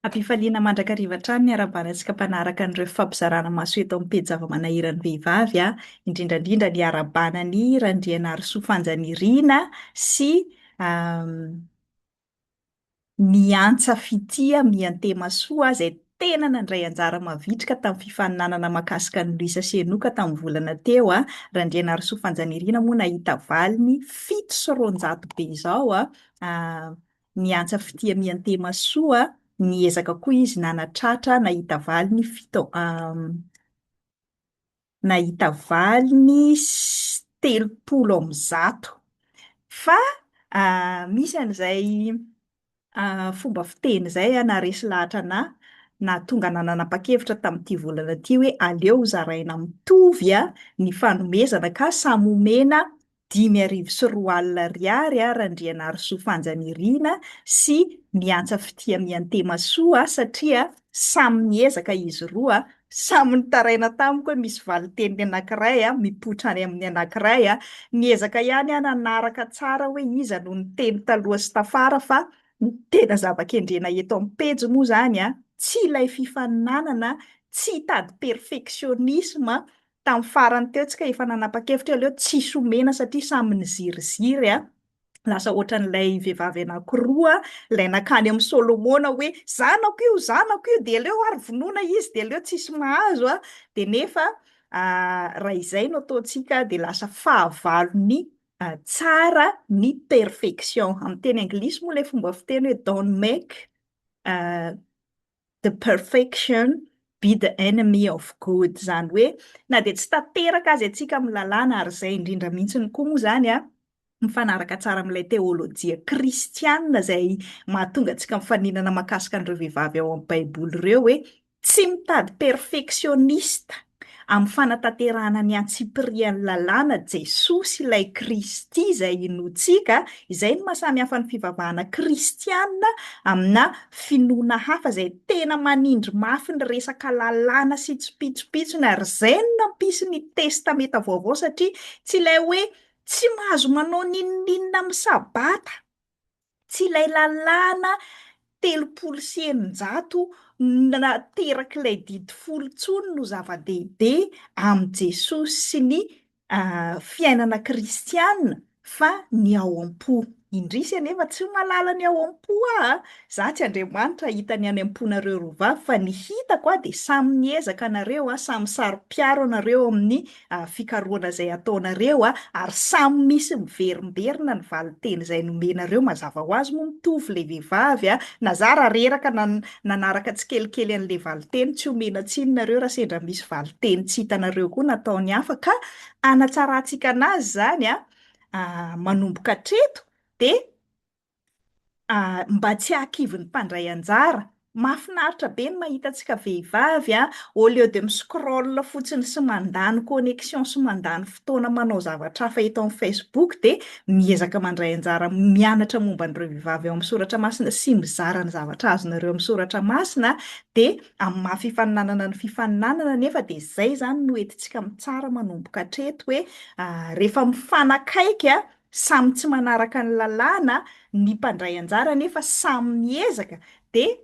Ampifaliana mandrakariva hatrany ny arabanantsika mpanaraka an'ireo fampizarana maso eto amin'ny pejy zava-manahirany vehivavy indrindra indrindra ny arabanany Randrianarison Fanjaniriana sy ny antsa fitia Miantemasoa izay tena nandray anjara mavitrika tamin'ny fifaninanana mahakasika ny Loisa Senoka tamin'ny volana teo Randrianarison Fanjaniriana moa nahita valiny 700 be izao ny antsa fitia Miantemasoa niezaka koa izy nanatratra nahita valiny 300 fa misy an'izay fomba fiteny izay na resy lahatra nahatonga nanapa-kevitra tamin'ity volana ity hoe aleo zaraina mitovy ny fanomezana ka samy omena 5,4 alina ariary Randrianarison Fanjaniriana sy miantsa fitia Miantemasoa satria samy niezaka izy roa samy nitaraina tamiko hoe misy valiteniny anankiray mipoitra any amin'ny anankiray niezaka ihany nanaraka tsara hoe iza no niteny taloha sy tafara fa ny tena zava-kendrena eto amin'ny pejy moa izany tsy ilay fifaninanana, tsy hitady perfeksionisma. Tamin'ny farany teo tsika efa nanapa-kevitra aleo tsisy omena satria samy niziriziry lasa ohatran'ilay vehivavy anankiroa ilay nakany amin'ny Solomona hoe zanako io dia aleo ary vonoina izy dia aleo tsisy mahazo dia nefa raha izay no ataontsika dia lasa fahavalony tsara ny perfection. Amin'ny teny anglisy moa ilay fomba fiteny hoe don't make the perfection be the enemy of good, izany hoe na dia tsy tanteraka azy antsika amin'ny lalàna ary izay indrindra mihitsiny koa moa izany mifanaraka tsara amin'ilay teolojia kristianina izay mahatonga antsika mifaninana mahakasika an'ireo vehivavy ao amin'ny baiboly ireo hoe tsy mitady perfeksionista amin'ny fanatanterahana ny antsipirian'ny lalàna Jesosy ilay Kristy izay inoantsika, izay no mahasamihafa ny fivavahana kristianina amina finoana hafa izay tena manindry mafy ny resaka lalàna sy tsy pitsopitsony ary izay no nampisy ny testameta vaovao satria tsy ilay hoe tsy mahazo manao n'inona amin'ny sabata, tsy ilay lalàna 300 nateraka ilay didy folo tsony no zava-dehibe amin'ny Jesosy sy ny fiainana kristianina fa ny ao am-po. Indrisy anefa tsy malala ny ao am-po za tsy Andriamanitra hita ny any am-ponareo roavavy fa ny hitako dia samy niezaka nareo samy saro-piaro nareo amin'ny fikarohana izay ataonareo ary samy misy miverimberina ny valiteny izay nomenareo mazava ho azy moa mitovy ilay vehivavy na za raha reraka nanaraka tsikelikely an'ilay valiteny tsy omena tsiny nareo raha sendra misy valiteny tsy hitanareo koa nataony hafa ka anatsarantsika anazy izany manomboka hatreto dia mba tsy hankivy ny mpandray anjara. Mahafinaritra be ny mahitatsika vehivavy au lieu de mi-scroll fotsiny sy mandany connexion sy mandany fotoana manao zavatra hafa eto amin'ny Facebook dia miezaka mandray anjara mianatra momba an'ireo vehivavy ao amin'ny soratra masina sy mizara ny zavatra azonareo amin'ny soratra masina dia amin'ny maha-fifaninanana ny fifaninanana nefa dia izay izany no entintsika mitsara manomboka hatreto hoe rehefa mifanakaiky samy tsy manaraka ny lalàna ny mpandray anjara nefa samy miezaka dia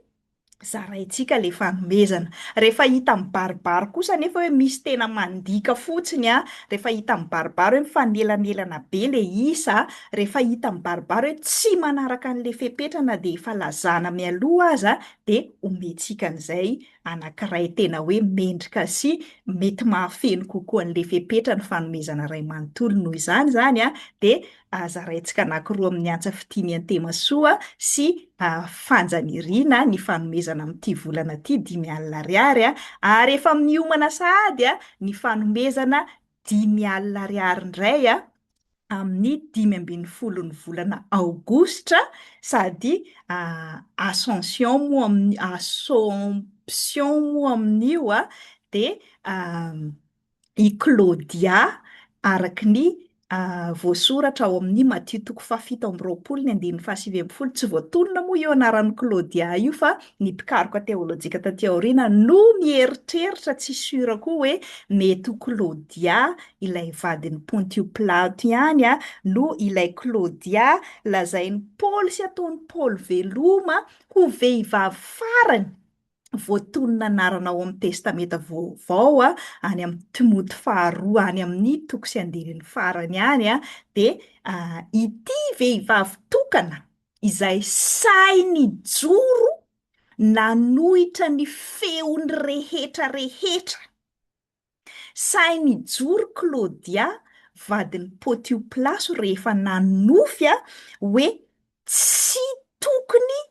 zaraintsika ilay fanomezana. Rehefa hita mibaribary kosa nefa hoe misy tena mandika fotsiny rehefa hita mibaribary hoe mifanelanelana be ilay isa rehefa hita mibaribary hoe tsy manaraka an'ilay fepetrana dia efa lazana mialoha aza dia omentsika an'izay anankiray tena hoe mendrika sy mety mahafeno kokoa an'ilay fepetra ny fanomezana ray manontolo noho izany dia zaraintsika anankiroa amin'ny antsa fitia Miantemasoa sy Fanjaniriana ny fanomezana amin'ity volana ity 5 alina ariary ary efa miomana sahady ny fanomezana 5 alina ariary indray amin'ny 15 ny volana aogositra sady Assomption moa amin'io dia i Claudia araky ny Voasoratra ao amin'ny Matthieu toko fahafito amby roapolo ny andininy fahasivy amby folo. Tsy voatonona moa io anaran'ny Claudia io fa ny mpikaroka teolôjika taty aoriana no mieritreritra tsy sura koa hoe mety ho Claudia ilay vadin'ny Pontio Pilato ihany no ilay Claudia lazain'ny Paoly sy ataon'ny Paoly veloma ho vehivavy farany voatonona anarana ao amin'ny testameta vaovao any amin'ny Timoty faharoa any amin'ny toko sy andininy farany any de ity vehivavy tokana izay sainy joro nanohitra ny feony rehetra rehetra. Sainy joro Claudia vadin'ny Pontio Pilato rehefa nanofy hoe tsy tokony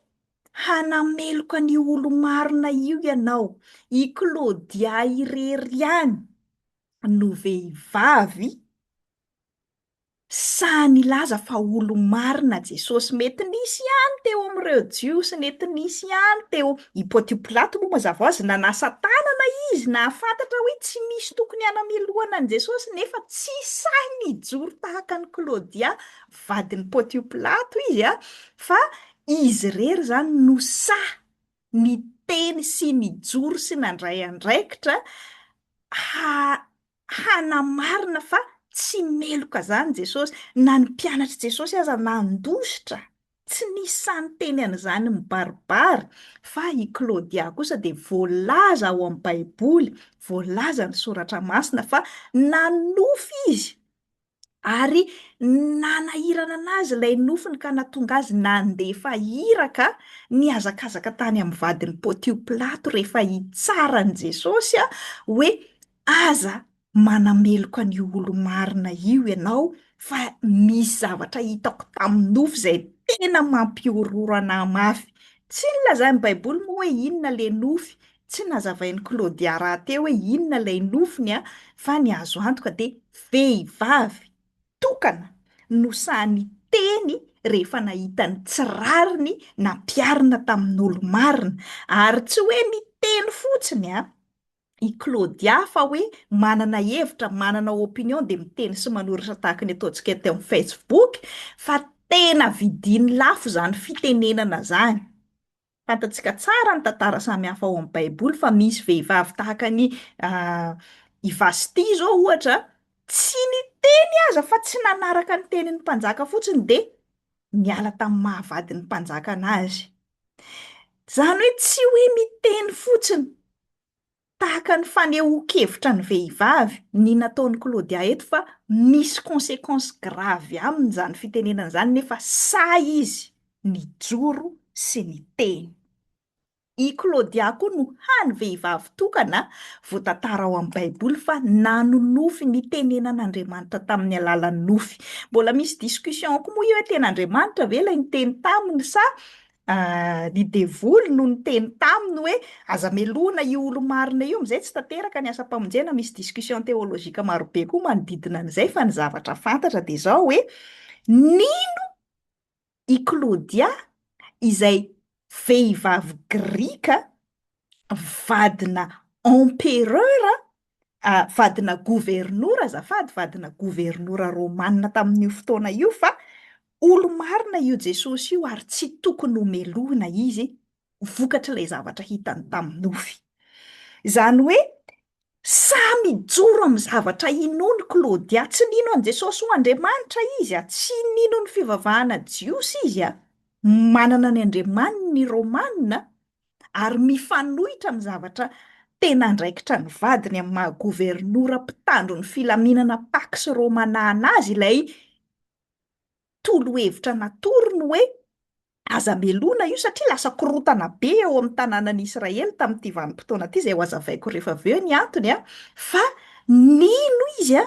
hanameloka ny olo marina io ianao. I Claudia irery ihany no vehivavy sany laza fa olo marina Jesosy. Mety nisy ihany teo amin'ireo jios, mety nisy ihany teo. I Pontio Pilato moa mazava ho azy nanasa tanana izy nahafantatra hoe tsy misy tokony hanamelohana an' Jesosy nefa tsy sahy nijoro tahaka ny Claudia vadin'ny Pontio Pilato izy fa izy rery zany no ny teny sy ny joro sy nandray andraikitra hanamarina fa tsy meloka zany Jesosy. Na ny mpianatry Jesosy aza nandositra tsy nisy sany teny an'izany mibaribary fa i Claudia kosa de voalaza ao amin'ny baiboly, voalaza ny soratra masina fa nanofy izy ary nanahirana anazy ilay nofiny ka nahatonga azy nandefa hiraka niazakazaka tany amin'ny vadin'ny Pontio Pilato rehefa hitsara an' Jesosy hoe aza manameloka ny olo marina io ianao fa misy zavatra hitako tamin'ny nofy izay tena mampiororo anahy mafy. Tsy nolazain'ny baiboly moa hoe inona le nofy, tsy nazavain'ny Claudia rahateo hoe inona lay nofiny fa ny azo antoka de vehivavy tokana no sany teny rehefa nahita ny tsirariny nampiarina tamin'olo marina ary tsy hoe niteny fotsiny i Claudia fa hoe manana hevitra, manana opinion de miteny sy manoratra tahaka ny ataontsika teo amin'ny Facebook fa tena vidiny lafo zany fitenenana zany. Fantatsika tsara ny tantara samihafa ao amin'ny baiboly fa misy vehivavy tahaka ny i Vasti zao ohatra tsy niteny aza fa tsy nanaraka ny tenin'ny mpanjaka fotsiny de niala tamin'ny mahavadin'ny mpanjaka anazy. Zany hoe tsy hoe miteny fotsiny tahaka ny fanehoan-kevitra ny vehivavy ny nataon'ny Claudia eto fa misy conséquence grave aminy zany fitenenana zany nefa say izy nijoro sy niteny. I Claudia koa no hany vehivavy tokana voatantara ao amin'ny baiboly fa nanonofy ny tenenan'Andriamanitra tamin'ny alalan'ny nofy. Mbola misy discussion koa moa io hoe ten'Andriamanitra ve ilay niteny taminy sa ny devoly no niteny taminy hoe aza meloana io olo marina io am'izay tsy tanteraka ny asa-pamonjena. Misy discussion teolôjika marobe koa manodidina an'izay fa ny zavatra fantatra de zao hoe nino i Claudia izay vehivavy Grika vadina empereur vadina gouvernora azafady vadina gouvernora romanina tamin'io fotoana io fa olo marina io Jesosy io ary tsy tokony homeloana izy vokatra ilay zavatra hitany tamin'ny nofy. Zany hoe samy joro amin'ny zavatra inony Claudia, tsy nino an' Jesosy ho Andriamanitra izy tsy nino ny fivavahana jios izy manana ny Andriamaniny ny Romanina ary mifanohitra amin'ny zavatra tena andraikitra ny vadiny amin'ny maha gouvernora mpitandro ny filaminana Pax Romana anazy ilay tolo-hevitra natorony hoe aza meloana io satria lasa korotana be eo amin'ny tanànan'i Israely tamin'ity vanim-potoana ity izay ho azavaiko rehefa avy eo ny antony fa nino izy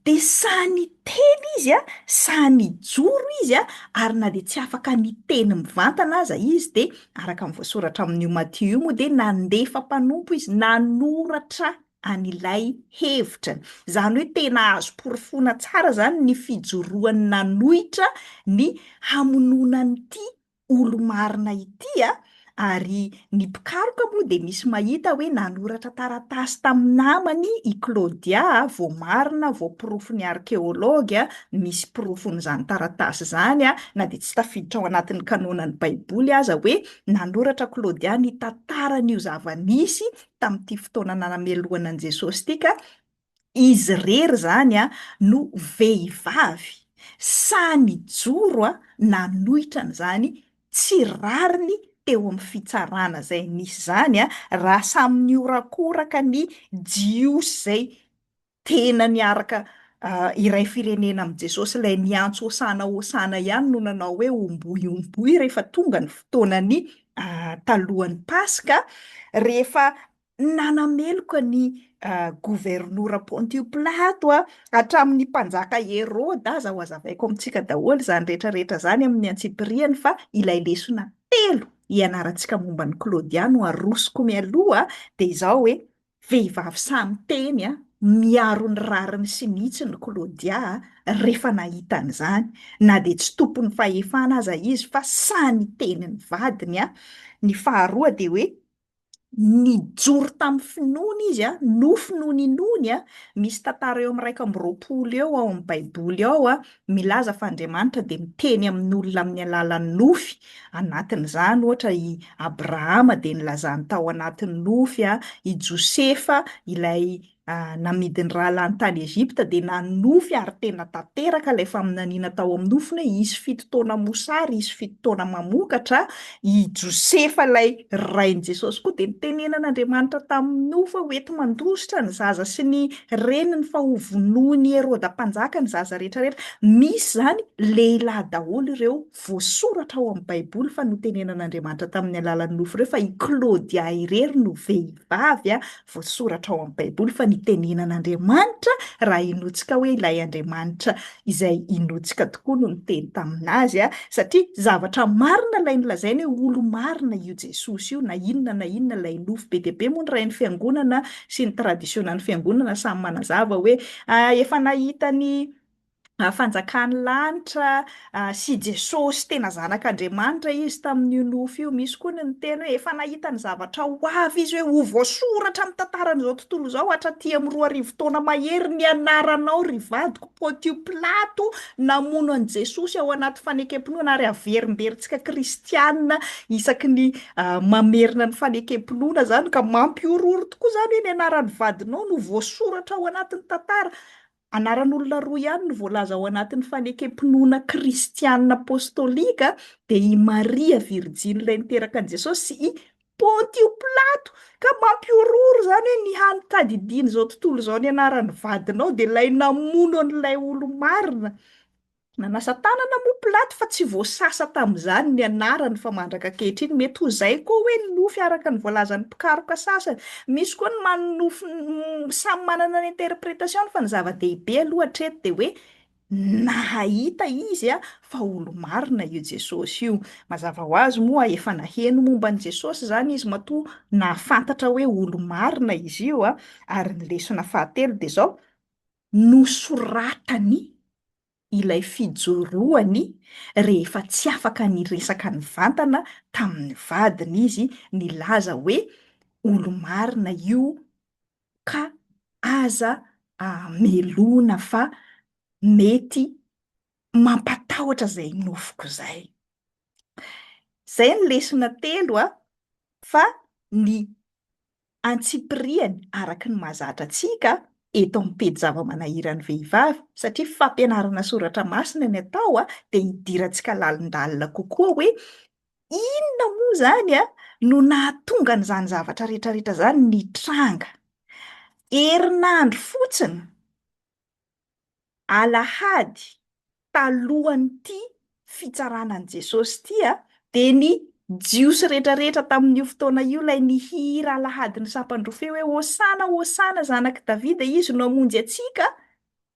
de sany teny izy sany joro izy ary na de tsy afaka niteny mivantana aza izy de araka amin'ny voasoratra amin'io Matthieu io moa de nandefa mpanompo izy nanoratra an'ilay hevitrany. Zany hoe tena azo porofona tsara zany ny fijoroany nanohitra ny hamonoana an'ity olo marina ity Ary ny mpikaroka moa dia misy mahita hoe nanoratra taratasy tamin'ny namany i Claudia, vao marina, vao porofon'ny arkeolôga, misy porofon'izany taratasy izany na dia tsy tafiditra ao anatin'ny kanonan'ny Baiboly aza hoe nanoratra Claudia ny tantaran'io zava-nisy tamin'ity fotoana nameloana an'i Jesosy ity ka izy rery zany no vehivavy samy joro nanohitra n'izany tsy rariny teo amin'ny fitsarana izay nisy zany raha samy niorakoraka ny jiosy izay tena niaraka iray firenena amin'i Jesosy, ilay niantso hosana ihany no nanao hoe omboy rehefa tonga ny fotoanany talohan'ny Paska, rehefa nanameloka ny gouvernoura Pontio Pilato hatramin'ny mpanjaka Herôda, aza ho azavaiko amintsika daholo izany rehetrarehetra izany amin'ny antsipiriany, fa ilay lesona telo ianarantsika momba ny Claudia no arosoko mialoha dia izao hoe vehivavy samy teny miaro ny rariny sy mihitsy ny Claudia rehefa nahita an'izany, na dia tsy tompon'ny fahefana aza izy fa sany teny ny vadiny ny faharoa dia hoe nijoro tamin'ny finoana izy no finoninony misy tantara eo amin'ny 1 amby 20 eo ao amin'ny Baiboly ao milaza fa Andriamanitra dia miteny amin'olona amin'ny alalan'ny nofy, anatin'izany ohatra i Abrahama dia nilazany tao anatin'ny nofy i Josefa ilay namidiny rahalany tany Ezipta dia nanofy ary tena tanteraka ilay faminaniana tao amin'ny nofiny hoe isy 7 taona mosary, isy 7 taona mamokatra i Josefa ilay rain'i Jesosy koa dia nitenenan'Andriamanitra tamin'ny nofy hoe ety mandositra ny zaza sy ny reniny fa ho vonoiny Herôda mpanjaka ny zaza rehetrarehetra. Misy zany lehilahy daholo ireo voasoratra ao amin'ny Baiboly fa notenenan'Andriamanitra tamin'ny alalan'ny nofy ireo, fa i Claudia irery no vehivavy voasoratra ao amin'ny Baiboly fa nitenenan'Andriamanitra raha inotsika hoe ilay Andriamanitra izay inotsika tokoa no niteny taminazy satria zavatra marina ilay nolazainy hoe olo marina io Jesosy io, na inona ilay nofy. Be dia be moa ny rain'ny fiangonana sy ny tradisiona ny fiangonana samy manazava hoe efa nahita ny fanjakan'ny lanitra sy Jesosy tena zanak'Andriamanitra izy tamin'io nofy io. Misy koa ny teny hoe efa nahita ny zavatra ho avy izy hoe ho voasoratra amin'ny tantaran'izao tontolo izao hatraty amin'ny 2 arivo taona mahery ny anaranao ry vadiko Pontio Pilato namono an'i Jesosy ao anaty fanekempinoana ary averimberintsika kristianina isaky ny mamerina ny fanekempinoana zany ka mampiorooro tokoa zany hoe ny anaran'ny vadinao no voasoratra ao anatin'ny tantara. Anaran'olona roa ihany no voalaza ao anatin'ny fanekempinoana kristianina apôstôlika dia i Maria Virjiny ilay niteraka an'i Jesosy sy i Pontio Pilato, ka mampiorooro zany hoe ny hany tadidiany izao tontolo izao ny anaran'ny vadinao dia ilay namono an'ilay olo marina. Nanasa tanana moa Pilato fa tsy voasasa tamin'izany ny anarany fa mandraka ankehitriny mety ho izay koa hoe ny nofy araka ny voalazan'ny mpikaroka sasany. Misy koa ny manonofy samy manana ny interprétation fa ny zava-dehibe aloha hatreto dia hoe nahita izy fa olo marina io Jesosy io. Mazava ho azy moa efa naheno momba an'i Jesosy zany izy matoa nahafantatra hoe olo marina izy io ary ny lesona fahatelo dia izao nosoratany ilay fijoroany rehefa tsy afaka niresaka ny vantana tamin'ny vadiny izy nilaza hoe olo marina io ka aza melona fa mety mampatahotra izay nofiko izay. Izay ny lesona telo fa ny antsipiriany araky ny mahazatra antsika eto amin'ny pejy zava-manahirany vehivavy satria fampianarana soratra masina ny atao dia hidirantsika lalindalina kokoa hoe inona moa zany no nahatonga n'izany zavatra rehetrarehetra zany nitranga. Herinandro fotsiny alahady talohan'ity fitsaranan'i Jesosy ity dia ny jiosy rehetrarehetra tamin'io fotoana io ilay nihira alahady ny sampany rofeo hoe hosana hosana zanaky Davida izy no hamonjy antsika,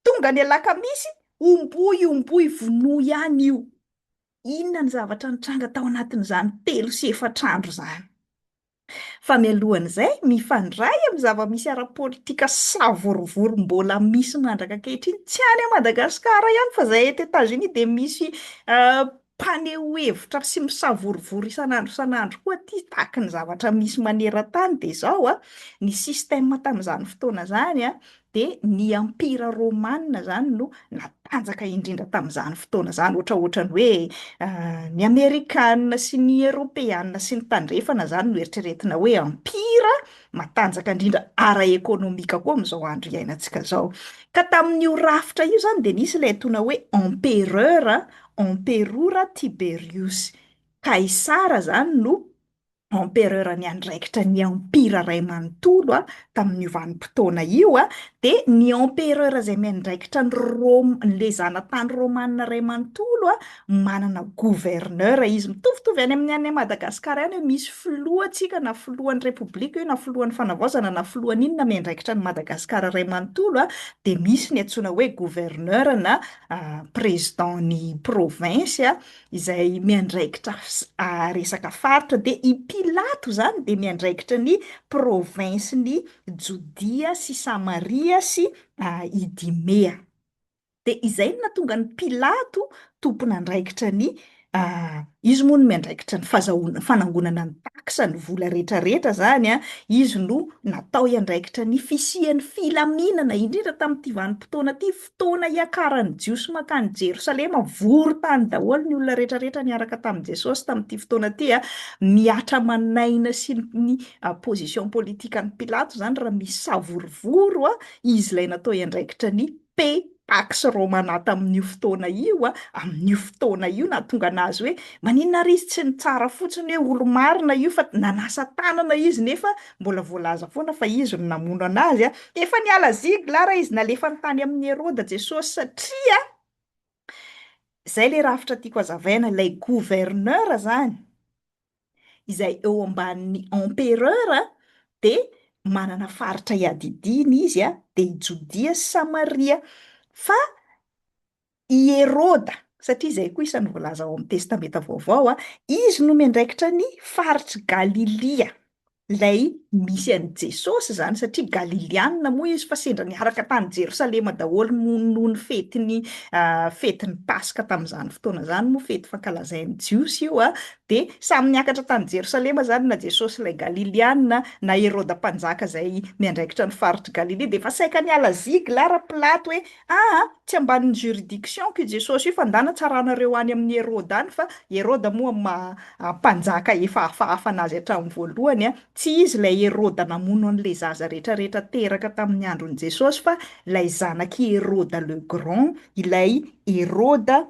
tonga ny alakamisy omboy vonoa ihany io. Inona ny zavatra nitranga tao anatin'izany 3 sy 4 andro zany? Fa mialohan'izay mifandray amin'ny zava-misy ara-politika savorivory mbola misy mandraka ankehitriny tsy any Madagasikara ihany fa izay eto États-Unis dia misy mpaneho hevitra sy misavorivory isan'andro isan'andro koa ty tahaka ny zavatra misy maneran-tany de zao ny sistema tamin'izany fotoana zany de ny ampira romanina zany no natanjaka indrindra tamin'izany fotoana zany ohatraohatran'ny hoe ny amerikanina sy ny eropeanina sy ny tandrefana zany no eritreretina hoe ampira matanjaka indrindra ara-ekônomika koa amin'izao andro iainantsika zao. Ka tamin'io rafitra io zany de nisy ilay antsoina hoe empereur Emperora Tiberius. Kaisara zany no empereur niandraikitra ny ampira ray manontolo tamin'io vanim-potoana io de ny empereur izay miandraikitra ny le zanatany romanina ray manontolo manana gouverneur izy mitovitovy any amin'ny any Madagasikara any misy filohantsika na filohan'ny repoblika io na filohan'ny fanavaozana na filohan'ny inona miandraikitra ny Madagasikara ray manontolo de misy ny antsoina hoe gouverneur na président ny province izay miandraikitra resaka faritra de Pilato zany de miandraikitra ny province ny Jodia sy Samaria sy Idumea. De izay no nahatonga ny Pilato tompona andraikitra ny izy moa no miandraikitra ny fanangonana ny taksa ny vola rehetrarehetra zany izy no natao hiandraikitra ny fisian'ny filaminana indrindra tamin'ity vanim-potoana ty fotoana hiakaran'ny jiosy makany Jerosalema vory tany daholo ny olona rehetrarehetra niaraka tamin'i Jesosy tamin'ity fotoana ty miatra manaina sy ny position politika ny Pilato zany raha misy savorovoro izy ilay natao hiandraikitra ny Pax Romana tamin'io fotoana io amin'io fotoana io nahatonga anazy hoe maninona ry izy tsy ny tsara fotsiny hoe olo marina io fa nanasa tanana izy nefa mbola voalaza foana fa izy no namono anazy efa niala ziglara izy nalefa ny tany amin'ny Heroda Jesosy satria zay le rafitra tiako hazavaina ilay gouverneur zany izay eo ambanin'ny empereur de manana faritra iadidiny izy de i Jodia sy Samaria fa i Heroda satria izay koa isan'ny voalaza ao amin'ny testameta vaovao izy no miandraikitra ny faritry Galilia ilay misy an'i Jesosy zany satria Galiliana moa izy fa sendra niaraka tany Jerosalema daholo noho ny fetin'ny Paska tamin'izany fotoana zany moa fety fankalazain'ny jiosy io de samy niakatra tany Jerosalema zany na Jesosy ilay Galiliana na Heroda mpanjaka izay miandraikitra ny faritry Galilia de fa saika niala ziglara Pilato hoe tsy ambanin'ny juridiction io Jesosy io fa ndana tsaranareo any amin'ny Heroda any fa Heroda moa mpanjaka efa hafahafa anazy hatramin'ny voalohany tsy izy ilay Heroda namono an'ilay zaza rehetrarehetra teraka tamin'ny andron'i Jesosy fa ilay zanaky Heroda le Grand ilay Heroda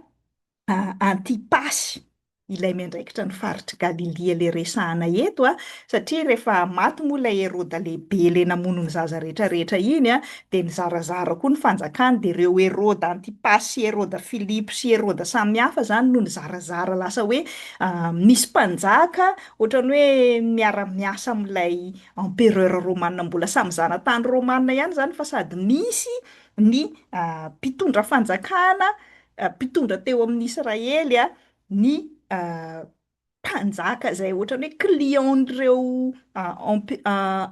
Antipasy ilay miandraikitra ny faritry Galilia le resahana eto satria rehefa maty moa ilay Heroda lehibe le namono ny zaza rehetrarehetra iny de nizarazara koa ny fanjakany de ireo Heroda Antipasy sy Heroda Filipy sy Heroda samihafa zany no nizarazara lasa hoe misy mpanjaka ohatrany hoe miara-miasa amin'ilay empereur romanina mbola samy zanatany romanina ihany zany fa sady misy ny mpitondra fanjakana mpitondra teo amin'ny Israely ny mpanjaka izay ohatrany hoe client-n'ireo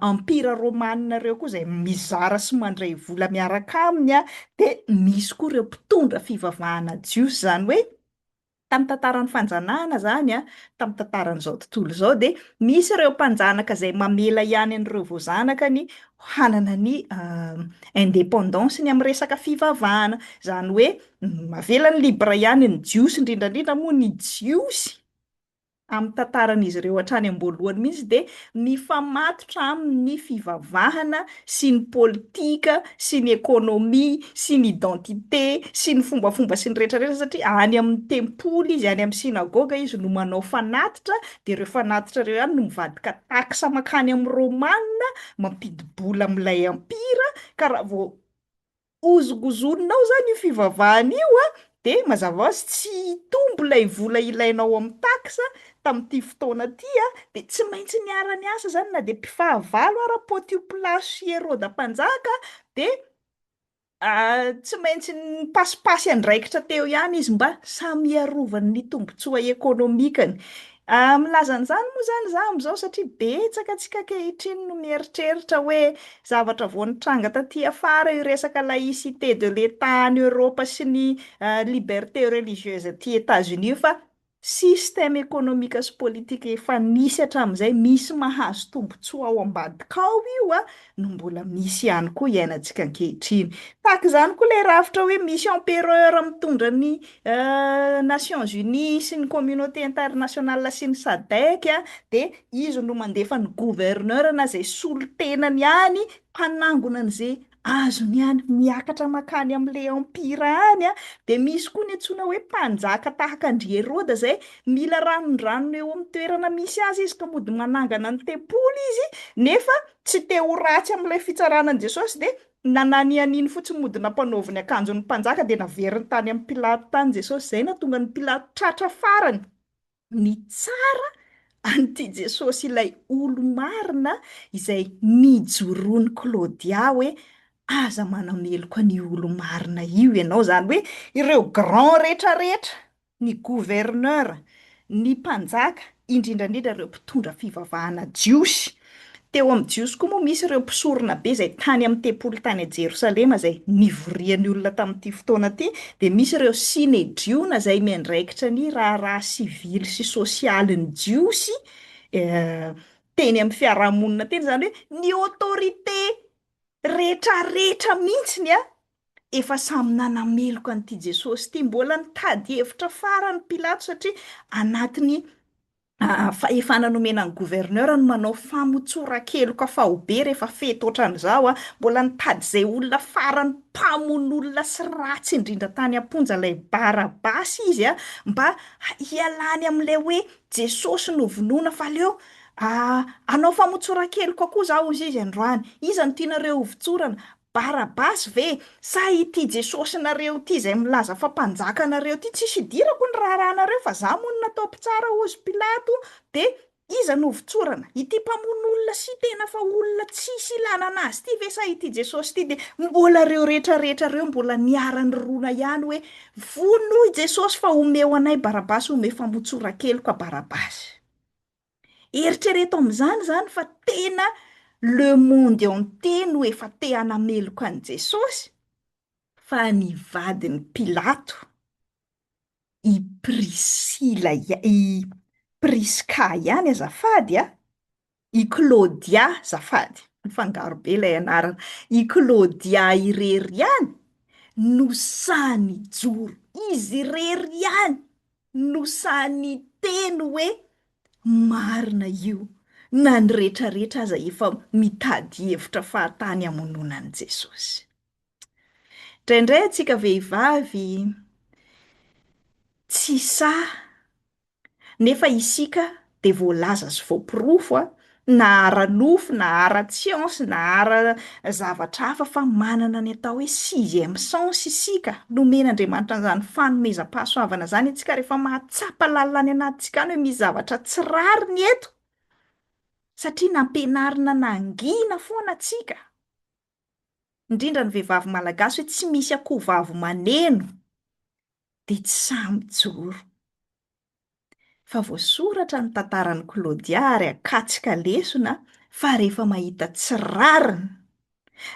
ampira romanina ireo koa izay mizara sy mandray vola miaraka aminy de misy koa ireo mpitondra fivavahana jiosy zany hoe tamin'ny tantaran'ny fanjanahana zany tamin'ny tantaran'izao tontolo izao de misy ireo mpanjanaka izay mamela ihany an'ireo voazanaka ny hanana ny indépendance ny amin'ny resaka fivavahana zany hoe mavela ny libra ihany ny jiosy indrindrandrindra moa ny jiosy amin'ny tantaran'izy ireo hatrany am-boalohany mihitsy de mifamatotra amin'ny fivavahana sy ny politika sy ny ekônomia sy ny identité sy ny fombafomba sy ny rehetrarehetra satria any amin'ny tempoly izy any amin'ny sinagoga izy no manao fanatitra de ireo fanatitra ireo ihany no mivadika taksa makany amin'ny romanina mampidibola amin'ilay ampira ka raha vao ozogozononao zany io fivavahana io de mazava ho azy tsy tombo ilay vola ilainao amin'ny taksa tamin'ity fotoana ty de tsy maintsy niara-niasa zany na de mpifahavalo ara Potiplaso sy Heroda mpanjaka de tsy maintsy pasipasy andraikitra teo ihany izy mba samy iarovany ny tombontsoa ekônomikany milaza an'izany moa zany za am'izao satria betsaka antsika ankehitriny no mieritreritra hoe zavatra vao nitranga taty afara io resaka laïcité de l'État any Europa sy ny liberté religieuse aty États-Unis fa Sistema ekônômika sy politika efa nisy hatramin'izay, misy mahazo tombotsoa ao ambadikao io a, no mbola misy ihany koa iainantsika ankehitriny. Tahaka izany koa ilay rafitra hoe misy empereur mitondra ny Nations Unies sy ny communauté internationale sy ny SADC a, de izy no mandefa ny gouverneur na izay solo-tenany ihany mpanangona an'izay azony ihany miakatra makany amin'ilay empira any a. De misy koa ny antsoina hoe mpanjaka tahaka Andry Herode zay, mila ranondranony eo amin'ny toerana misy azy izy ka mody manangana ny tempoly izy, nefa tsy te ho ratsy amin'ilay fitsaranan'i Jesosy de nanany an'iny fotsiny mody nampanaoviny akanjon'ny mpanjaka de naveriny tany amin'ny Pilato tany Jesosy. Zay nahatonga ny Pilato tratra farany ny tsara an'ity Jesosy ilay olo marina izay nijoroany Klaudia hoe aza manameloko ny olo marina io ianao, zany hoe ireo grand rehetrarehetra, ny gouverneur, ny mpanjaka, indrindrandrindra ireo mpitondra fivavahana jiosy. Teo amin'ny jiosy koa moa misy ireo mpisorona be izay tany amin'ny tempoly tany a Jerosalema izay nivorian'ny olona tamin'ity fotoana ity, de misy ireo sinedriona izay miandraikitra ny raharaha sivily sy sosialy ny jiosy, teny amin'ny fiarahamonina teny, zany hoe ny autorité rehetrarehetra mihitsiny a efa samy nanameloko an'ity Jesosy ity. Mbola nitady hevitra farany Pilato satria anatin'ny efa nanomena ny gouverneur no manao famotsoran-keloka fahobe rehefa fety ohatran'izao a, mbola nitady izay olona farany mpamono olona sy ratsy indrindra tany am-ponja ilay Barabasy izy a, mba hialany amin'ilay hoe Jesosy no vonoina fa aleo anao famotsoran-keloka koa zaho izy androany. Iza no tianareo hovotsorana? Barabasy ve sa ity Jesosy nareo ity izay milaza fa mpanjaka nareo ity? Tsisy idirako ny raharahana fa za moa no natao mpitsara hozy Pilato, de iza no hovotsorana? Ity mpamono olona sy tena fa olona tsisy ilana anazy ity ve sa ity Jesosy ity? De mbola reo rehetrarehetra reo mbola niarany rona ihany hoe vonoy Jesosy fa omeo anay Barabasy, omeo famotsoran-keloka Barabasy. Eritrereto amin'izany zany fa tena le monde entier no efa te hanameloko an'i Jesosy, fa ny vadiny Pilato, i Prisila, i Priska ihany azafady a, i Klaudia azafady, mifangaro be ilay anarana, i Klaudia irery ihany no sany joro, izy irery ihany no sany teny hoe marina io, na ny rehetrarehetra aza efa mitady hevitra fahatany hamonoana an'i Jesosy. Indraindray antsika vehivavy tsy sahy, nefa isika de voalaza sy voapirofo a, na ara-nofo na ara-tsiansy na ara-zavatra hafa fa manana ny atao hoe sixième sens isika, nomen'Andriamanitra an'izany fanomezam-pahasoavana zany antsika rehefa mahatsapa lalina any anatintsika any hoe misy zavatra tsy rariny eto, satria nampianarina nangina foana antsika. Indrindra ny vehivavy malagasy hoe tsy misy akoho vavy maneno de tsy samy joro. Fa voasoratra ny tantaran'i Klaudia ary akatsika lesona fa rehefa mahita tsy rariny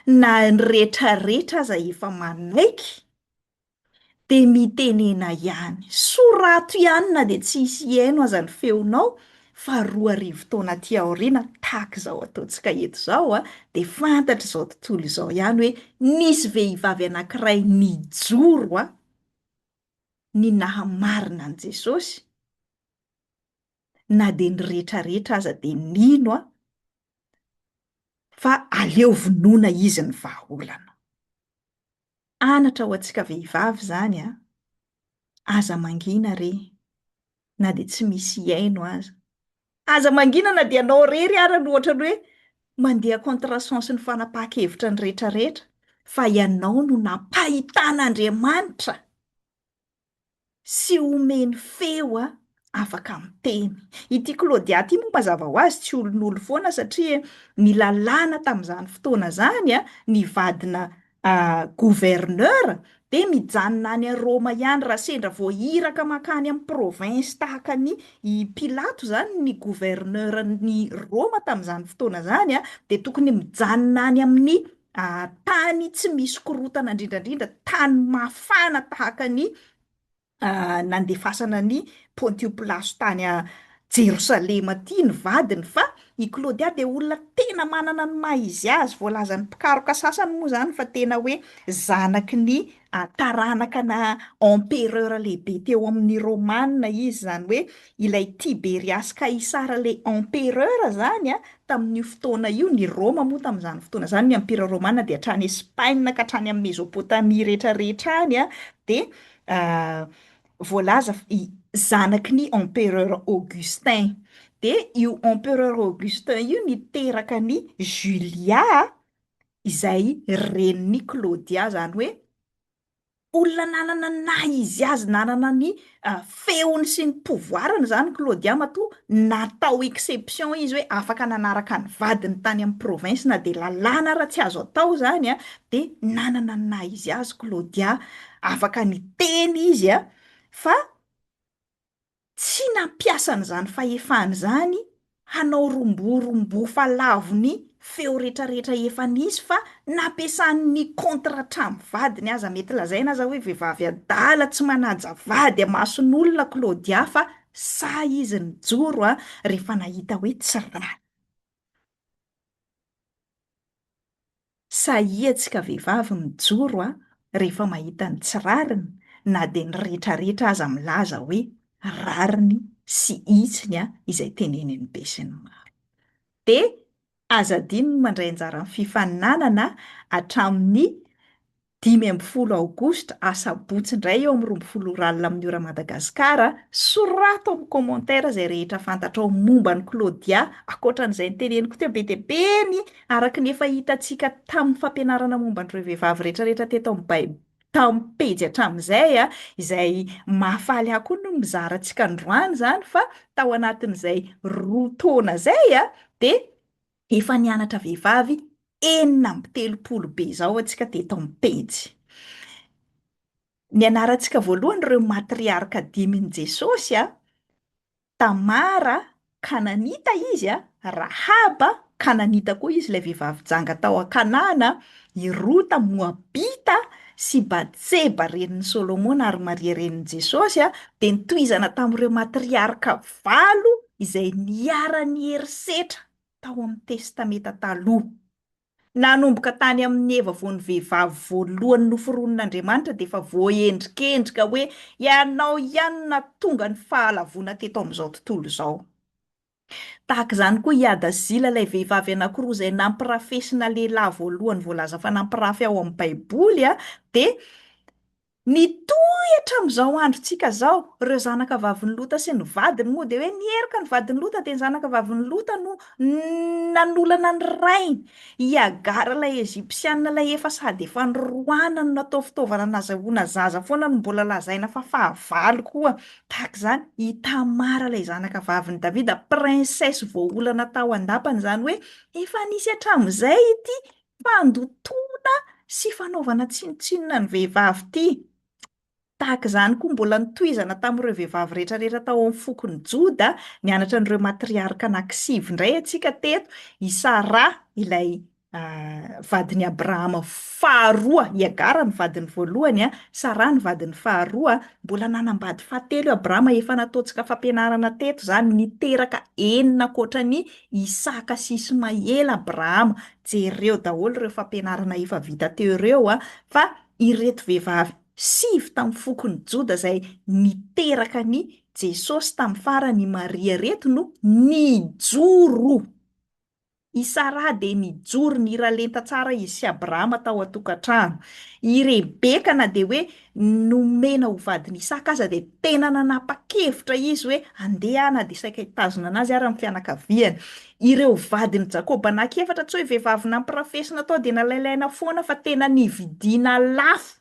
na ny rehetrarehetra aza efa manaiky de mitenena ihany, sorato ihany na de tsy hisy iaino aza ny feonao, fa 2 arivo taona aty aoriana tahaka izao ataontsika eto izao a, de fantatra izao tontolo izao ihany hoe nisy vehivavy anankiray nijoro a, ny nahamarina an'i Jesosy, na de ny rehetrarehetra aza de nino a, fa aleo vonoina izy ny vahaolana. Anatra ho antsika vehivavy zany a, aza mangina re, na de tsy misy iaino aza. Aza mangina na de anao rery ara no ohatra hoe mandeha contre-sens ny fanapahan-kevitra ny rehetrarehetra, fa ianao no nampahitan'Andriamanitra sy omeny feo a afaka miteny. Ity Klaudia ity moa mazava ho azy tsy olon'olo foana satria nilalàna tamin'izany fotoana zany a, ny vadina gouverneur de mijanona any a Roma ihany raha sendra vao iraka makany amin'ny province tahaka ny i Pilato zany ny gouverneur ny Roma tamin'izany fotoana zany a, de tokony mijanona any amin'ny tany tsy misy korotana, indrindrandrindra tany mafana tahaka ny nandefasana ny Pontios Pilato tany a Jerosalema aty ny vadiny fa i Claudia de olona tena manana ny maha izy azy, voalazan'ny mpikaroka sasany moa zany fa tena hoe zanaky ny taranaka na empereur lehibe teo amin'ny Romanina izy, zany hoe ilay Tiberias Kaisara le empereur zany a tamin'io fotoana io. Ny Roma moa tamin'izany fotoana zany, ny empira Romanina de hatrany Espaina ka hatrany amin'ny Mesopotamia rehetrarehetra any a, de ah, voalaza zanaky ny empereur Augustin. De io empereur Augustin io niteraka ny Julia izay renin'ny Claudia, zany hoe olona nanana ny naha izy azy, nanana ny feony sy ny pouvoirany zany Claudia, matoa natao exception izy hoe afaka nanaraka ny vadiny tany amin'ny province na de lalàna raha tsy azo atao zany a, de nanana ny naha izy azy Claudia, afaka ny teny izy a, fa tsy nampiasa an'izany fahefany zany hanao romborombofa lavo ny feo rehetrarehetra efa nisy, fa nampiasany ny contratram vadiny aza, mety lazaina aza hoe vehivavy adala tsy manaja vady amason'olona Claudia, fa sa izy nijoro rehefa nahita hoe tsy raha. Sahiatsika vehivavy mijoro rehefa mahita ny tsy rariny, na de ny rehetrarehetra aza milaza hoe rariny sy itsiny izay teneniny be sy ny maro. De aza adino mandray anjara amin'ny fifaninanana hatramin'ny 15 Aogositra asabotsy indray eo amin'ny 24 amin'ny ora Madagasikara. Sorato amin'ny commentaire zay rehetra fantatrao momba ny Claudia, ankoatran'izay ny teneniko teo be dia be ny araka ny efa hitantsika tamin'ny fampianarana momba an'ireo vehivavy rehetrarehetra teto amin'ny tamin'ny pejy hatramin'izay izay mahafaly ahy koa no mizara antsika androany zany, fa tao anatin'izay 2 taona zay de efa nianatra vehivavy 430 be zao antsika teto amin'ny pejy. Ny anarantsika voalohany ireo matriarka 10-ny Jesosy Tamara, Kananita izy Rahaba, Kananita koa izy ilay vehivavy janga tao an-Kanana, i Rota Moabita sy Batseba renin'ny Solomona ary Maria renin'ny Jesosy de nitohizana tamin'ireo matriarka 8 izay niara-ny herisetra tao amin'ny testameta taloha. Nanomboka tany amin'ny Eva vao ny vehivavy voalohany noforonon'Andriamanitra de efa voaendrikendrika hoe ianao ihany na tonga ny fahalavona teto amin'izao tontolo izao. Tahaka izany koa i Ada Zila, ilay vehivavy anankiroa izay nampirafesina lehilahy voalohany voalaza fa nampirafy ao amin'ny Baiboly de nitohy hatramin'izao androntsika zao. Ireo zanaka vavin'ny Lota sy ny vadiny moa de hoe nierika ny vadiny Lota de ny zanaka vavin'ny Lota no nanolana ny rainy. I Agara ilay Ezipsianina ilay efa sady efa norohana no natao fitaovana nazahoana zaza foana no mbola lazaina fa fahavalo koa. Tahaka izany i Tamara ilay zanaka vavin'i Davida, princesse voaolana tao an-dapany, zany hoe efa nisy hatramin'izay ity fandotona sy fanaovana tsinotsinona ny vehivavy ity. Tahaka izany koa mbola nitohizana tamin'ireo vehivavy rehetrarehetra tao amin'ny fokony Joda, nianatra an'ireo matriarka anankisivy indray antsika teto. I Sara ilay vadin'i Abrahama faharoa, i Agara ny vadiny voalohany Sara ny vadiny faharoa. Mbola nanambady fahatelo i Abrahama, efa nataontsika fampianarana teto zany, niteraka 4 ankoatran'ny Isaka sy Ismaela Abrahama. Jereo daholo ireo fampianarana efa vita teo ireo fa ireto vehivavy 5 tamin'ny fokony Joda izay niteraka ny Jesosy tamin'ny farany, Maria reto no nijoro. I Sara de nijoro, niralenta tsara izy sy Abrahama tao an-tokantrano. I Rebeka na de hoe nomena ho vadiny Isaka aza de tena nanapa-kevitra izy hoe andeha na de saika hitazona anazy ary amin'ny fianakaviany. Ireo vadiny Jakoba anankefatra tsy hoe vehivavy nampirafesina tao de nalailaina foana fa tena nividiana lafo.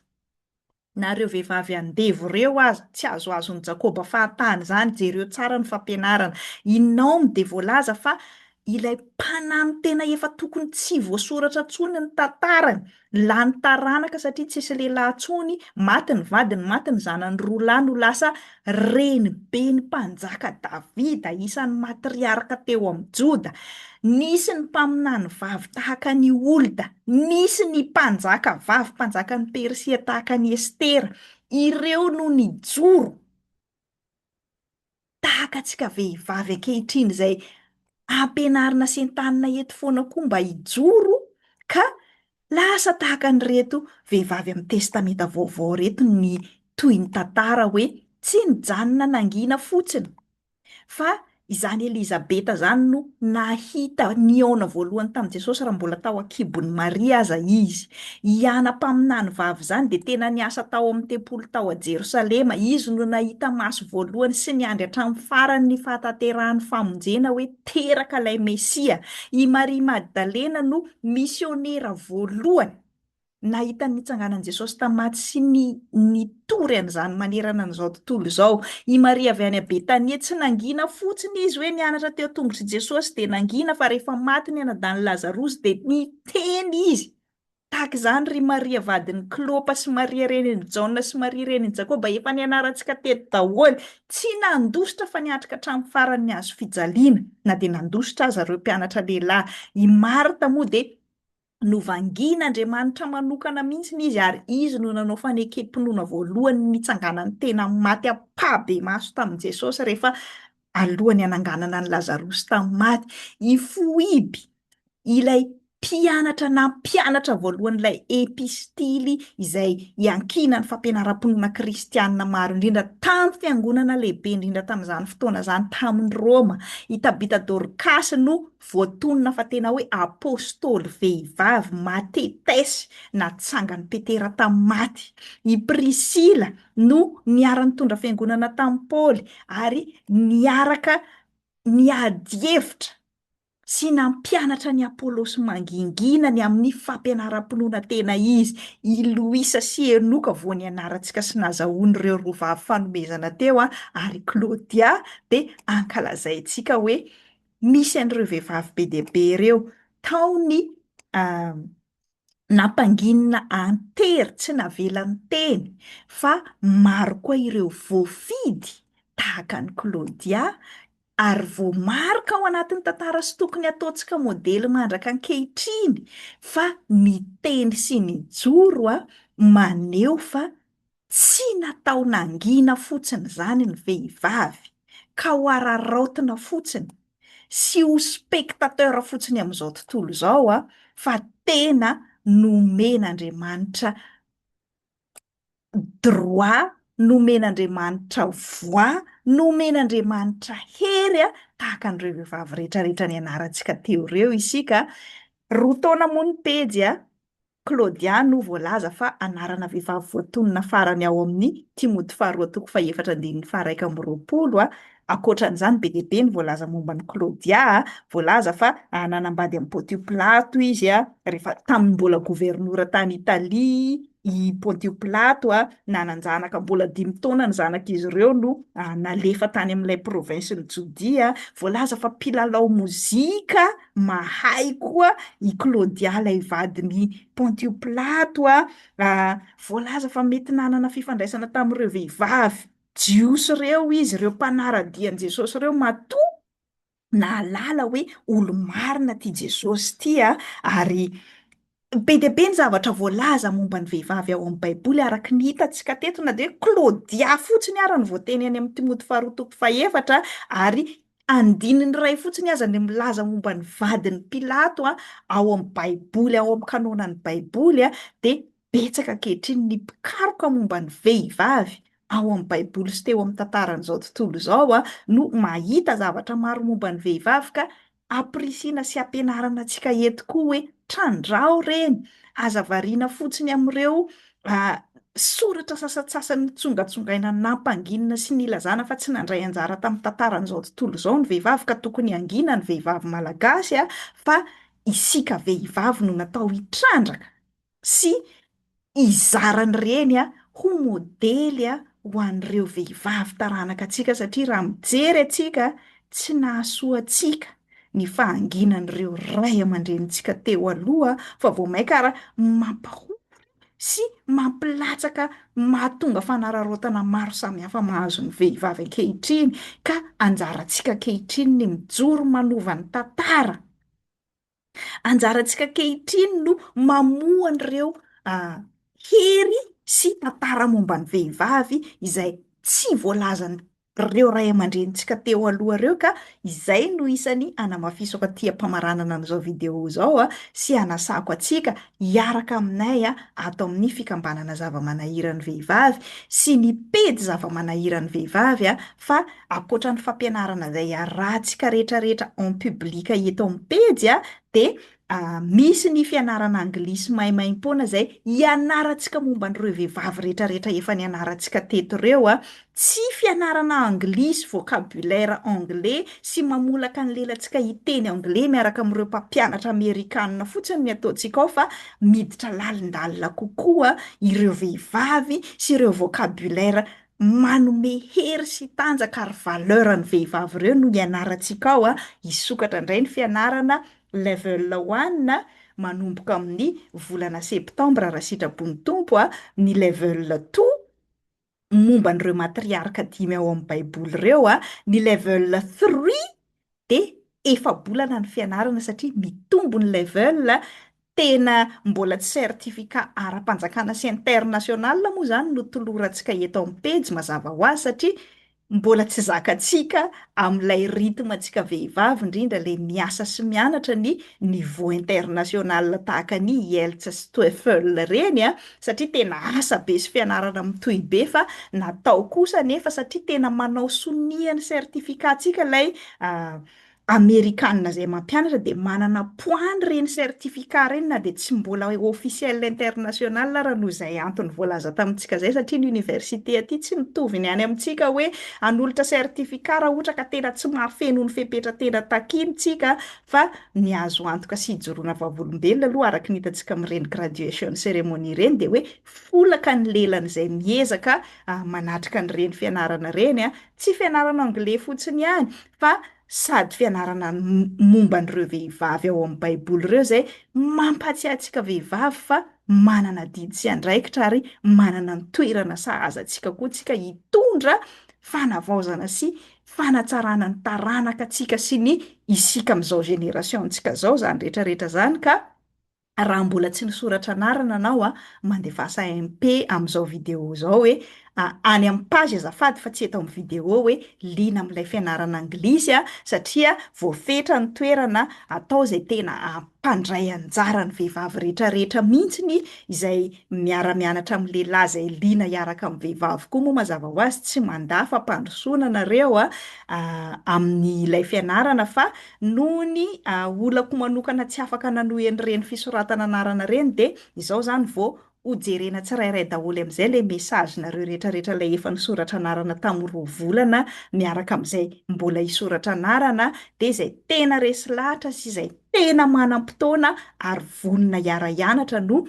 Na ireo vehivavy andevo ireo aza tsy azoazon'ny Jakoba fahatany zany, jereo tsara ny fampianarana. I Naomi de voalaza fa ilay mpanano tena efa tokony tsy voasoratra intsony ny tantarany, lany taranaka satria tsisy lehilahy intsony, maty ny vadiny, maty ny zanany roa lahy, no lasa renibe ny mpanjaka Davida, isan'ny matriarka teo amin'ny Joda. Nisy ny mpaminany vavy tahaka ny Olda, nisy ny mpanjaka vavy, mpanjaka ny Persia tahaka ny Estera. ireo no ny joro tahaka antsika vehivavy ankehitriny izay ampianarina sy entanina eto foana koa mba hijoro ka lasa tahaka an'ireto vehivavy amin'ny testamenta vaovao reto ny toy ny tantara hoe tsy nijanona nangiana fotsiny fa izany Elizabeta zany no nahita niaona voalohany tamin'i Jesosy raha mbola tao an-kibon'i Maria aza izy. I anam-paminany vavy zany de tena niasa tao amin'ny tempolo tao a Jerosalema. Izy no nahita maso voalohany sy niandry hatramin'ny farany ny fahatanterahany famonjena hoe teraka ilay Mesia. I Maria Magdalena no misionera voalohany nahita ny nitsanganan Jesosy tamaty sy nitory an'izany manerana an'izao tontolo izao. I Maria avy any a Betania tsy nangina fotsiny izy hoe nianatra teo tongotr'i Jesosy de nangina fa rehefa maty ny anadany Lazarosy de niteny izy. Tahaka izany ry Maria vadin'i Klopa sy Maria reniny Jaona sy Maria reniny Jakoba efa nianarantsika teto daholo. Tsy nandositra fa niatrika hatramin'ny farany azo fijaliana na de nandositra aza ireo mpianatra lehilahy. I Marta moa de novangin'Andriamanitra manokana mihitsy izy ary izy no nanao fanekem-pinoana voalohany nitsanganany tena maty ampabe maso tamin'i Jesosy rehefa alohan'ny hananganana ny Lazarosy tamin'ny maty. I Foiby ilay mpianatra na mpianatra voalohan'ilay epistily izay iankina ny fampianaram-pinoana kristianina maro indrindra tamin'ny fiangonana lehibe indrindra tamin'izany fotoana izany tamin'ny Roma. I Tabita Dorcas no voatonona fa tena hoe apôstôly vehivavy matetesy natsangan'i Petera tamin'ny maty. I Prisila no niara nitondra fiangonana tamin'i Paoly ary niaraka niady hevitra sy nampianatra ny Apôlôsy manginginany amin'ny fampianaram-pinoana tena izy. I Loisa sy Enoka vao nianarantsika sy nazahoany ireo roa vavy fanomezana teo ary Klaudia de ankalazaintsika hoe misy an'ireo vehivavy be dia be ireo tao ny nampanginina antery tsy navela ny teny fa maro koa ireo voafidy tahaka ny Klaudia ary voamarika ao anatin'ny tantara sy tokony ataontsika modely mandraka ankehitriny fa ny teny sy ny joro maneho fa tsy natao nangina fotsiny zany ny vehivavy ka ho araraotina fotsiny sy ho spectateur fotsiny amin'izao tontolo izao fa tena nomen'Andriamanitra droit, nomen'Andriamanitra voix, nomen'Andriamanitra hery tahaka an'ireo vehivavy rehetrarehetra ny anarantsika teo ireo isika. Roa taona moa ny pejy Klaudia no voalaza fa anarana vehivavy voatonona farany ao amin'ny Timoty faharoa toko fahaefatra andininy faharaika amby roapolo ankoatran'izany be dia be ny voalaza momba ny Klaudia voalaza fa nanambady amin'ny Pôntio Pilato izy rehefa tamin'ny mbola gouvernoura tany Italia i Pôntio Pilato nananjanaka mbola 5 taona ny zanak'izy ireo no nalefa tany amin'ilay provinsin'ny Jodia. Voalaza fa mpilalao mozika mahay koa i Klaudia ilay vadin'i Pôntio Pilato voalaza fa mety nanana fifandraisana tamin'ireo vehivavy jiosy ireo izy ireo mpanaradian'i Jesosy ireo matoa nahalala hoe olo marina ty Jesosy ty ary be dia be ny zavatra voalaza momba ny vehivavy ao amin'ny baiboly araka ny hitantsika teto na de Klaudia fotsiny ary ny voateny any amin'ny Timoty faharoa toko fahaefatra ary andininy iray fotsiny aza ny milaza momba ny vadin'i Pilato ao amin'ny baiboly ao amin'ny kanonan'ny baiboly de betsaka ankehitriny ny mpikaroka momba ny vehivavy ao amin'ny baiboly sy teo amin'ny tantaran'izao tontolo izao no mahita zavatra maro momba ny vehivavy ka aprisina sy ampianarana antsika eto koa hoe trandraho reny aza variana fotsiny amin'ireo soratra sasatsasany tsongatsongaina nampanginina sy nilazana fa tsy nandray anjara tamin'ny tantaran'izao tontolo izao ny vehivavy ka tokony angina ny vehivavy malagasy fa isika vehivavy no natao hitrandraka sy izarany reny ho modely ho an'ireo vehivavy taranaka antsika satria raha mijery atsika tsy nahasoa atsika ny fahanginan'ireo ray aman-drenitsika teo aloha fa vao maika mampahory sy mampilatsaka mahatonga fanararaotana maro samihafa mahazo ny vehivavy ankehitriny ka anjarantsika ankehitriny ny mijoro manova ny tantara. Anjarantsika ankehitriny no mamoa an'ireo hery sy tantara momba ny vehivavy izay tsy voalazan'ireo ray aman-drenitsika teo aloha ireo ka izay no isany anamafisako aty am-pamaranana an'izao video izao sy hanasako atsika hiaraka aminay ato amin'ny fikambanana zava-manahirany vehivavy sy ny pejy zava-manahirany vehivavy fa akoatra ny fampianarana izay arahantsika rehetrarehetra en publika eto amin'ny pejy dia misy ny fianarana anglisy maimaim-poana izay hianarantsika momba an'ireo vehivavy rehetrarehetra efa nianarantsika teto ireo tsy fianarana anglisy vocabulaire anglais sy mamolaka ny lelantsika hiteny anglais miaraka amin'ireo mpampianatra amerikanina fotsiny ny ataontsika ao fa miditra lalindalina kokoa ireo vehivavy sy ireo vocabulaire manome hery sy tanjaka ary valeur ny vehivavy ireo no hianarantsika ao hisokatra indray ny fianarana level 1 manomboka amin'ny volana septambra raha sitrapony tompo ny level 2 momba an'ireo matriarika dimy ao amin'ny baiboly ireo ny level 3 dia efa bolana ny fianarana satria mitombo ny level tena mbola tsy sertifika ara-panjakana sy international moa izany no tolorantsika eto amin'ny pejy mazava ho azy satria mbola tsy zakantsika amin'ilay ritma antsika vehivavy indrindra ilay miasa sy mianatra ny niveau international tahaka ny IELTS sy TOEFL ireny satria tena asa be sy fianarana mitohy be fa natao kosa nefa satria tena manao sonia ny sertifika antsika ilay amerikanina izay mampianatra dia manana poany ireny sertifika ireny na dia tsy mbola officiel international raha noho izay antony voalaza tamintsika izay satria ny université aty tsy mitovy ny any amintsika hoe hanolotra sertifika raha ohatra ka tena tsy mahafeno ny fepetra tena takintsika fa ny azo antoka sy hijoroana vavolombelona aloha araka ny hitantsika amin'ireny graduation ceremony ireny dia hoe folaka ny lelana izay miezaka manatrika n'ireny fianarana ireny tsy fianarana anglais fotsiny ihany fa sady fianarana momba an'ireo vehivavy ao amin'ny baiboly ireo izay mampatsiahy antsika vehivavy fa manana didy sy andraikitra ary manana ny toerana sahazantsika koa tsika hitondra fanavaozana sy fanatsarana ny taranaka antsika sy ny isika amin'izao générationntsika izao izany rehetrarehetra izany ka raha mbola tsy nisoratra anarana anao mandevasa MP amin'izao video izao hoe any amin'ny page azafady fa tsy eto amin'ny video hoe liana amin'ilay fianarana anglisy satria voafetra ny toerana atao izay tena mpandray anjara ny vehivavy rehetrarehetra mihitsiny izay miara-mianatra amin'ny lehilahy izay liana hiaraka amin'ny vehivavy koa moa mazava ho azy tsy mandafa mpandrosoana nareo amin'ny ilay fianarana fa noho ny olako manokana tsy afaka nanohy an'ireny fisoratana anarana ireny dia izao izany vao hojerena tsirairay daholo amin'izay ilay mesazinareo rehetrarehetra ilay efa nisoratra anarana tamin'ny 2 volana miaraka amin'izay mbola hisoratra anarana dia izay tena resy lahatra sy izay tena manam-potoana ary vonona hiara-hianatra no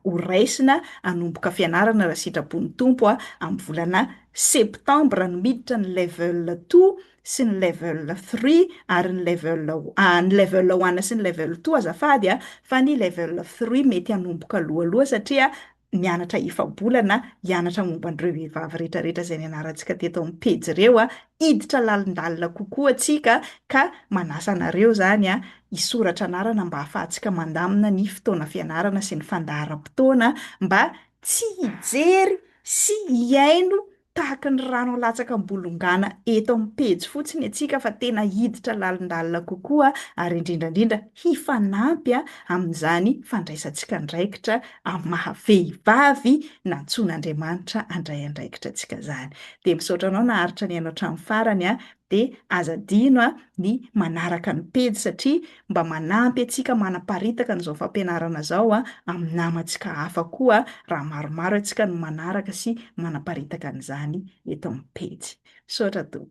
horaisina hanomboka fianarana raha sitrapony tompo amin'ny volana septambra no miditra ny level 2 sy ny level 3 ary ny level 1 sy ny level 2 azafady fa ny level 3 mety hanomboka aloha satria mianatra efa-bolana hianatra momba an'ireo vehivavy rehetrarehetra izay nianarantsika teto amin'ny pejy ireo hiditra lalindalina kokoa antsika ka manasa anareo izany hisoratra anarana mba hahafahantsika mandamina ny fotoana fianarana sy ny fandaharam-potoana mba tsy hijery sy hiaino tahaka ny rano alatsaka ambolongana eto amin'ny pejy fotsiny antsika fa tena hiditra lalindalina kokoa ary indrindrandrindra hifanampy amin'izany fandraisantsika andraikitra amin'ny mahavehivavy nantsoin'Andriamanitra handray andraikitra antsika izany dia misaotra anao naharitra ny hainao hatramin'ny farany dia aza dino ny manaraka ny pejy satria mba manampy antsika manaparitaka n'izao fampianarana izao amin'ny namantsika hafa koa raha maromaro antsika no manaraka sy manaparitaka an'izany eto amin'ny pejy. Misaotra tompoko.